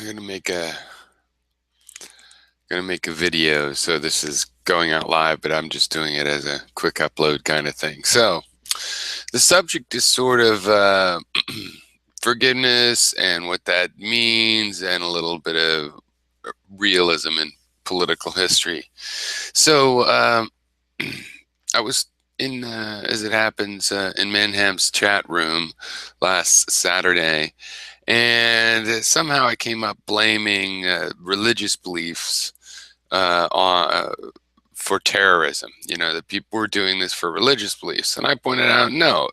I'm gonna make a video, so this is going out live, but I'm just doing it as a quick upload kind of thing. So the subject is sort of forgiveness and what that means, and a little bit of realism in political history. So I was in, as it happens, in Manham's chat room last Saturday, and somehow I came up blaming religious beliefs for terrorism. You know, that people were doing this for religious beliefs. And I pointed out, no,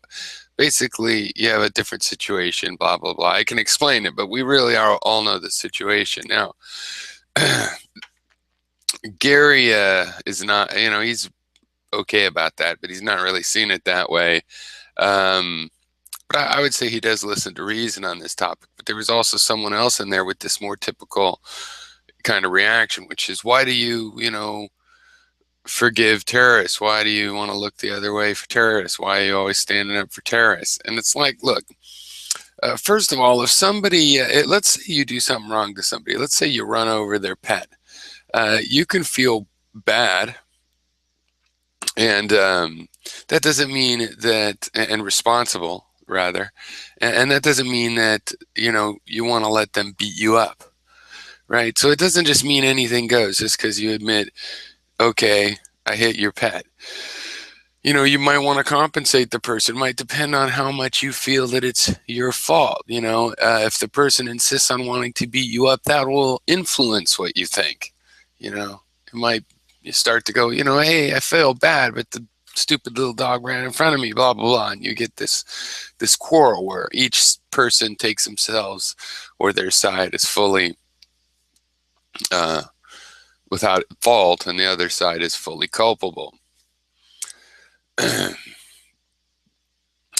basically you have a different situation, blah, blah, blah. I can explain it, but we really all know the situation. Now, Gary is not, he's okay about that, but he's not really seen it that way. But I would say he does listen to reason on this topic. But there was also someone else in there with this more typical kind of reaction, which is, why do you, forgive terrorists? Why do you want to look the other way for terrorists? Why are you always standing up for terrorists? And it's like, look, first of all, if somebody, let's say you do something wrong to somebody, let's say you run over their pet, you can feel bad. And that doesn't mean that, and responsible rather, and that doesn't mean that, you want to let them beat you up, right? So it doesn't just mean anything goes just because you admit, okay, I hit your pet. You might want to compensate the person. It might depend on how much you feel that it's your fault. If the person insists on wanting to beat you up, that will influence what you think. It might, you start to go, hey, I feel bad, but the stupid little dog ran in front of me, blah, blah, blah. And you get this quarrel where each person takes themselves or their side is fully without fault, and the other side is fully culpable. And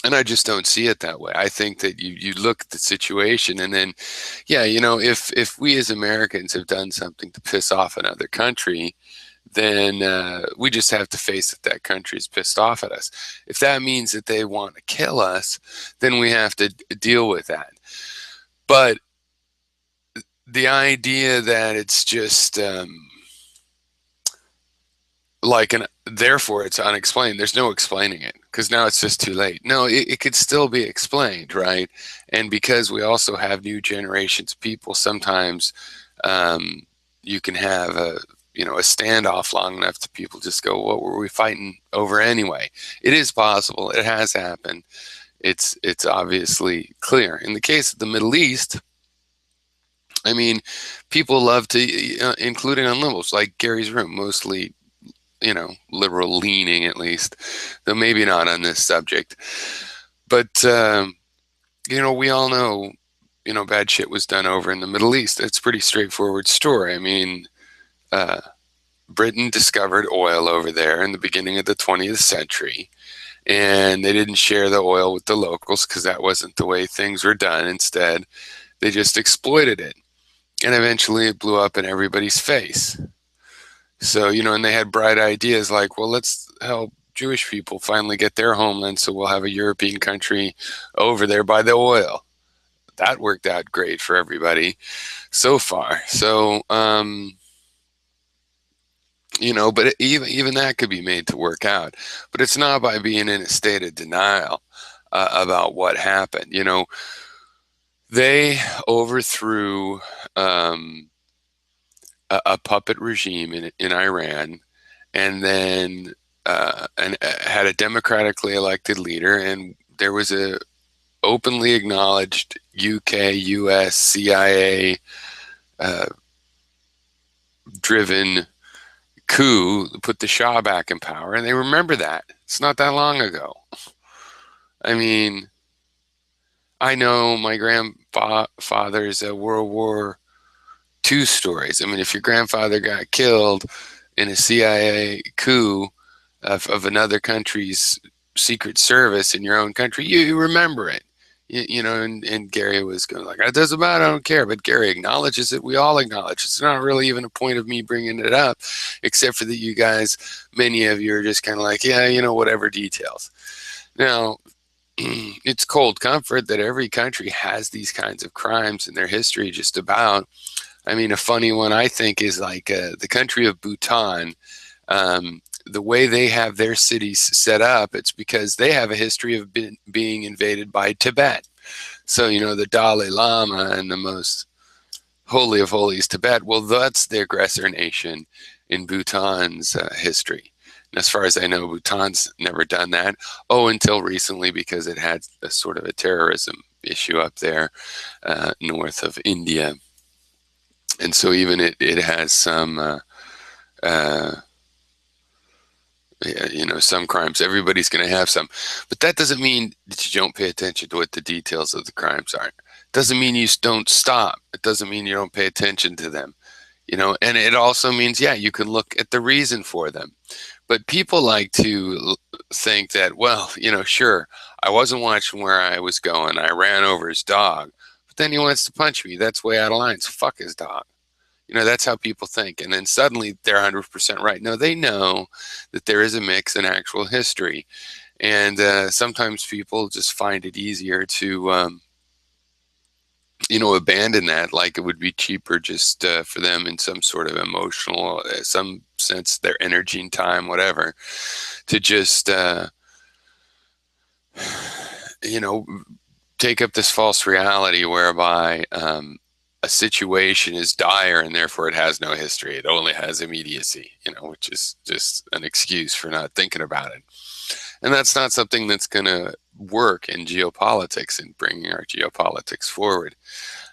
I just don't see it that way. I think that you look at the situation, and then, yeah, if we as Americans have done something to piss off another country, then we just have to face that country is pissed off at us. If that means that they want to kill us, then we have to deal with that. But the idea that it's just therefore it's unexplained, there's no explaining it, because now it's just too late. No, it could still be explained, right? And because we also have new generations of people, sometimes you can have a standoff long enough to people just go, what were we fighting over anyway? It is possible. It has happened. It's obviously clear. In the case of the Middle East, I mean, people love to, including on liberals, like Gary's room, mostly, liberal leaning at least, though maybe not on this subject. But, we all know, bad shit was done over in the Middle East. It's a pretty straightforward story. I mean, Britain discovered oil over there in the beginning of the 20th century, and they didn't share the oil with the locals because that wasn't the way things were done. Instead, they just exploited it, and eventually it blew up in everybody's face. So, and they had bright ideas like, well, let's help Jewish people finally get their homeland, so we'll have a European country over there by the oil. That worked out great for everybody so far. So, but even that could be made to work out. But it's not by being in a state of denial about what happened. They overthrew a puppet regime in Iran, and then had a democratically elected leader, and there was a openly acknowledged UK, US, CIA driven coup to put the Shah back in power, and they remember that. It's not that long ago. I mean, I know my grandfather's World War II stories. I mean, if your grandfather got killed in a CIA coup of another country's secret service in your own country, you remember it. And Gary was going like, it doesn't matter, I don't care. But Gary acknowledges it. We all acknowledge it. It's not really even a point of me bringing it up, except for that you guys, many of you are just kind of like, yeah, whatever details. Now, it's cold comfort that every country has these kinds of crimes in their history, just about. I mean, a funny one I think is like the country of Bhutan. The way they have their cities set up, it's because they have a history of being invaded by Tibet. So, the Dalai Lama and the most holy of holies, Tibet, well, that's the aggressor nation in Bhutan's history. And as far as I know, Bhutan's never done that. Oh, until recently, because it had a sort of a terrorism issue up there north of India. And so even it has some, uh, some crimes. Everybody's going to have some. But that doesn't mean that you don't pay attention to what the details of the crimes are. It doesn't mean you don't stop. It doesn't mean you don't pay attention to them. And it also means, yeah, you can look at the reason for them. But people like to think that, well, sure, I wasn't watching where I was going. I ran over his dog, but then he wants to punch me. That's way out of line. So fuck his dog. That's how people think. And then suddenly they're 100% right. No, they know that there is a mix in actual history. And sometimes people just find it easier to, abandon that, like it would be cheaper just for them in some sort of emotional, some sense, their energy and time, whatever, to just, take up this false reality whereby a situation is dire and therefore it has no history. It only has immediacy, which is just an excuse for not thinking about it. And that's not something that's going to work in geopolitics and bringing our geopolitics forward.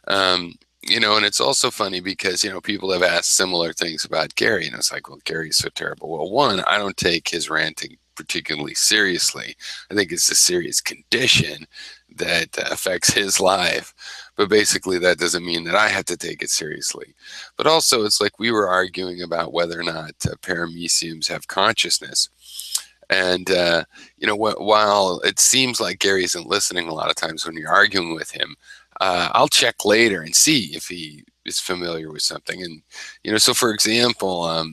And it's also funny because, people have asked similar things about Gary. And it's like, well, Gary's so terrible. Well, one, I don't take his ranting particularly seriously. I think it's a serious condition that affects his life. But basically, that doesn't mean that I have to take it seriously. But also, it's like we were arguing about whether or not parameciums have consciousness. And, while it seems like Gary isn't listening a lot of times when you're arguing with him, I'll check later and see if he is familiar with something. And, so for example,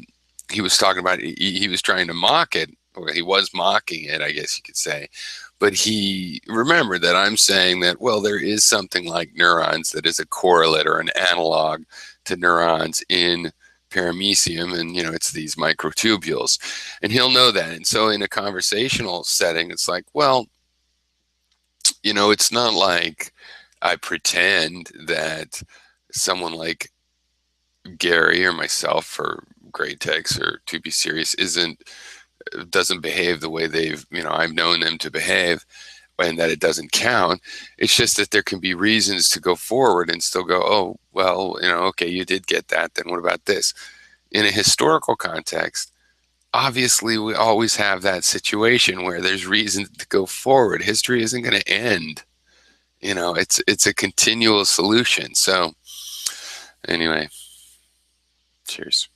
he was talking about, he was trying to mock it, or he was mocking it, I guess you could say. But he remembered that I'm saying that, well, there is something like neurons that is a correlate or an analog to neurons in paramecium, and it's these microtubules, and he'll know that. And so in a conversational setting, it's like, well, it's not like I pretend that someone like Gary or myself or Great Tex or To Be Serious doesn't behave the way I've known them to behave, and that it doesn't count. It's just that there can be reasons to go forward and still go, oh, well, okay, you did get that. Then what about this? In a historical context, obviously we always have that situation where there's reason to go forward. History isn't going to end. It's a continual solution. So anyway, cheers.